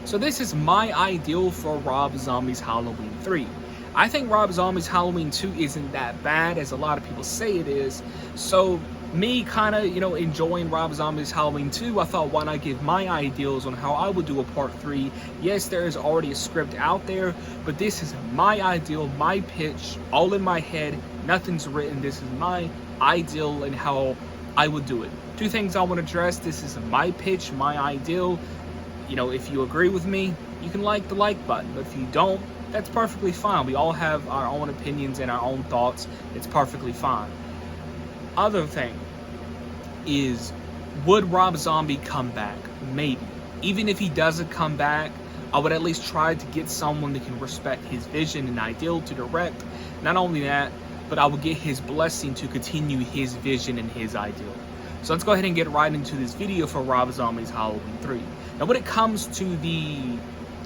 So this is my ideal for Rob Zombie's Halloween 3. I think Rob Zombie's Halloween 2 isn't that bad as a lot of people say it is. So me kind of, enjoying Rob Zombie's Halloween 2, I thought, why not give my ideals on how I would do a part 3. Yes, there is already a script out there, but this is my ideal, my pitch, all in my head, nothing's written. This is my ideal and how I would do it. Two things I want to address: this is my pitch, my ideal. If you agree with me, you can like the like button, but if you don't, that's perfectly fine. We all have our own opinions and our own thoughts. It's perfectly fine. Other thing is, would Rob Zombie come back? Maybe. Even if he doesn't come back, I would at least try to get someone that can respect his vision and ideal to direct. Not only that, but I would get his blessing to continue his vision and his ideal. So let's go ahead and get right into this video for Rob Zombie's Halloween 3. Now when it comes to the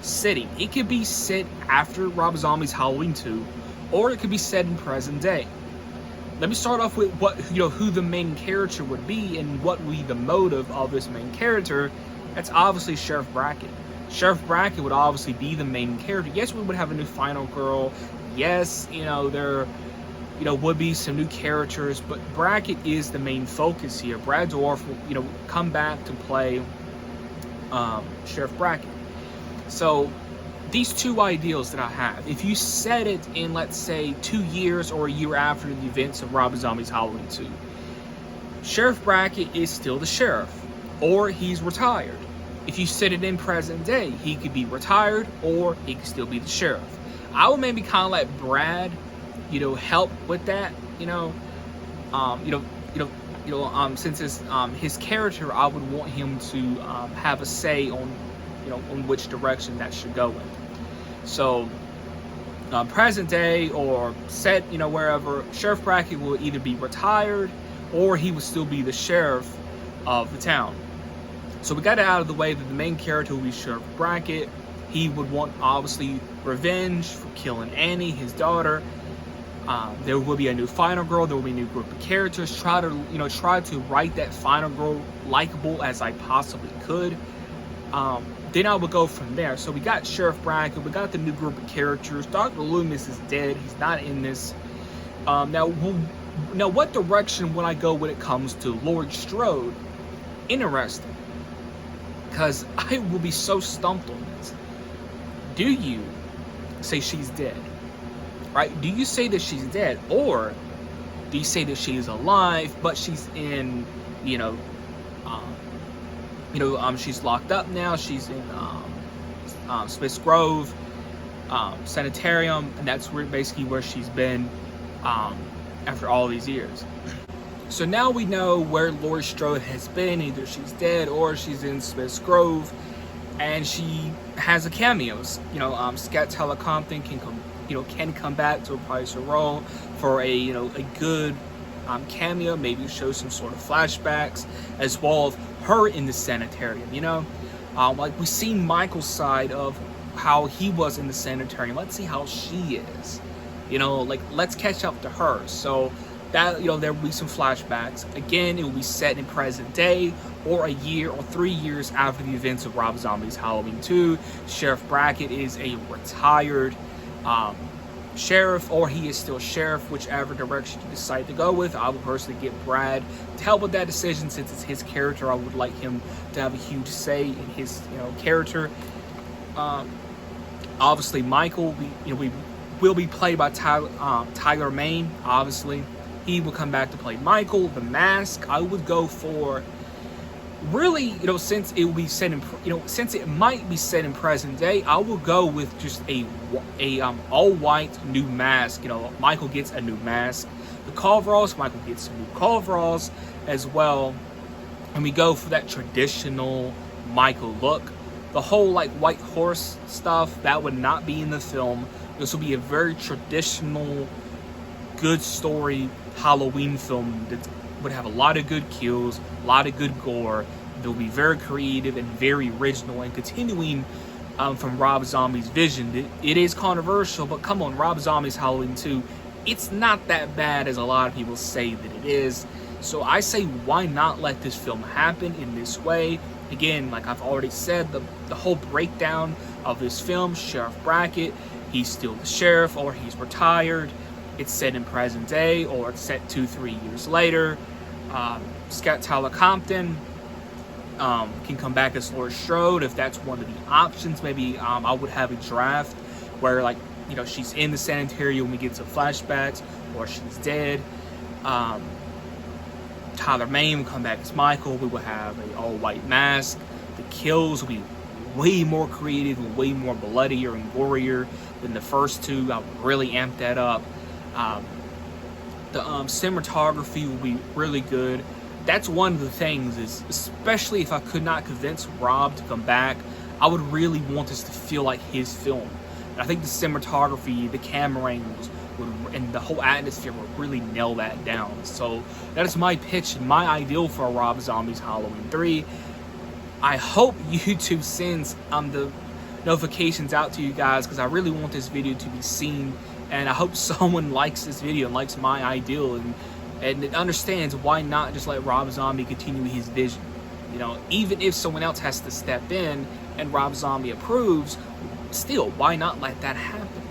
setting, it could be set after Rob Zombie's Halloween 2, or it could be set in present day. Let me start off with who the main character would be and what would be the motive of this main character. That's obviously Sheriff Brackett. Sheriff Brackett would obviously be the main character. Yes, we would have a new final girl. Yes, there would be some new characters, but Brackett is the main focus here. Brad Dourif will, come back to play Sheriff Brackett. So these two ideals that I have, if you set it in, let's say, 2 years or a year after the events of Rob Zombie's Halloween 2, Sheriff Brackett is still the sheriff, or he's retired. If you set it in present day, he could be retired, or he could still be the sheriff. I would maybe kind of let Brad, help with that, since it's his character, I would want him to have a say on, on which direction that should go in. So, present day or set, wherever, Sheriff Brackett will either be retired or he will still be the sheriff of the town. So we got it out of the way that the main character will be Sheriff Brackett. He would want, obviously, revenge for killing Annie, his daughter. There will be a new final girl. There will be a new group of characters. Try to write that final girl likable as I possibly could. Then I would go from there. So we got Sheriff Brackett. We got the new group of characters. Dr. Loomis is dead. He's not in this. Now, what direction would I go when it comes to Laurie Strode? Interesting, because I will be so stumped on this. Do you say she's dead? Right? Do you say that she's dead, or do you say that she's alive, but she's in, she's locked up now. She's in Smith's Grove Sanitarium, and that's basically where she's been after all these years. So now we know where Laurie Strode has been. Either she's dead or she's in Smith's Grove, and she has a cameo. Scat Telecompton can come back to reprise her role for a good cameo. Maybe show some sort of flashbacks as well of her in the sanitarium. Like we've seen Michael's side of how he was in the sanitarium. Let's see how she is. Let's catch up to her. So that there will be some flashbacks. Again, it will be set in present day or a year or 3 years after the events of Rob Zombie's Halloween 2. Sheriff Brackett is a retired sheriff, or he is still sheriff, whichever direction you decide to go with. I would personally get Brad to help with that decision, since it's his character. I would like him to have a huge say in his character. Obviously, Michael, we will be played by Tyler Mane. Obviously, he will come back to play Michael. The Mask, I would go for, really, since it will be set in, since it might be set in present day, I will go with just a all white new mask. Michael gets a new mask. The coveralls, Michael gets some new coveralls as well, and we go for that traditional Michael look. The whole white horse stuff, that would not be in the film. This will be a very traditional, good story Halloween film that would have a lot of good kills, a lot of good gore. They'll be very creative and very original, and continuing from Rob Zombie's vision. It is controversial, but come on, Rob Zombie's Halloween 2, it's not that bad as a lot of people say that it is. So I say, why not let this film happen in this way? Again, like I've already said, the whole breakdown of this film, Sheriff Brackett, he's still the sheriff or he's retired. It's set in present day or it's set 2-3 years later. Scout Tyler Compton can come back as Laurie Strode if that's one of the options. Maybe I would have a draft where, like, you know, she's in the sanitarium when we get to flashbacks, or she's dead. Tyler Mane will come back as Michael. We will have an all-white mask. The kills will be way more creative and way more bloodier and gorier than the first two. I would really amp that up. The cinematography will be really good. That's one of the things, is especially if I could not convince Rob to come back, I would really want this to feel like his film. And I think the cinematography, the camera angles, and the whole atmosphere would really nail that down. So that is my pitch and my ideal for Rob Zombie's Halloween 3. I hope YouTube sends the notifications out to you guys, because I really want this video to be seen, and I hope someone likes this video and likes my ideal and it understands why not just let Rob Zombie continue his vision. You know, even if someone else has to step in and Rob Zombie approves, still, why not let that happen?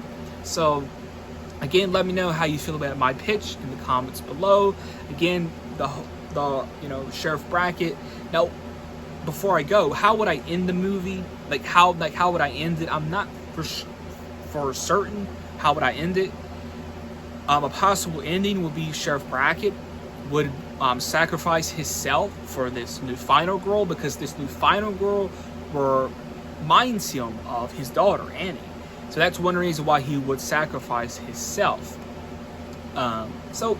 So again, let me know how you feel about my pitch in the comments below. Again, the you know, Sheriff Brackett. Now, before I go, how would I end the movie? Like how would I end it? I'm not for certain how would I end it. A possible ending would be Sheriff Brackett would sacrifice himself for this new final girl, because this new final girl reminds him of his daughter Annie. So that's one reason why he would sacrifice himself. So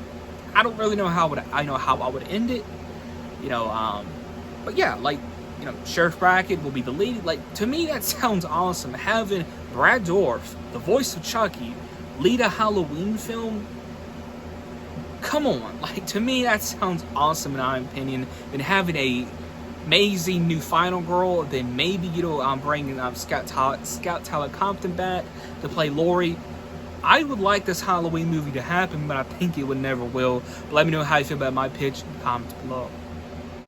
I don't really know how I would end it, you know. But yeah, like, you know, Sheriff Brackett will be the lead. Like, to me, that sounds awesome. Having Brad Dourif, the voice of Chucky, lead a Halloween film. Come on, like, to me that sounds awesome in my opinion. Than having a amazing new final girl, then maybe, you know, I'm bringing Scout Tyler Compton back to play Laurie. I would like this Halloween movie to happen, but I think it would never will. But let me know how you feel about my pitch in the comments below.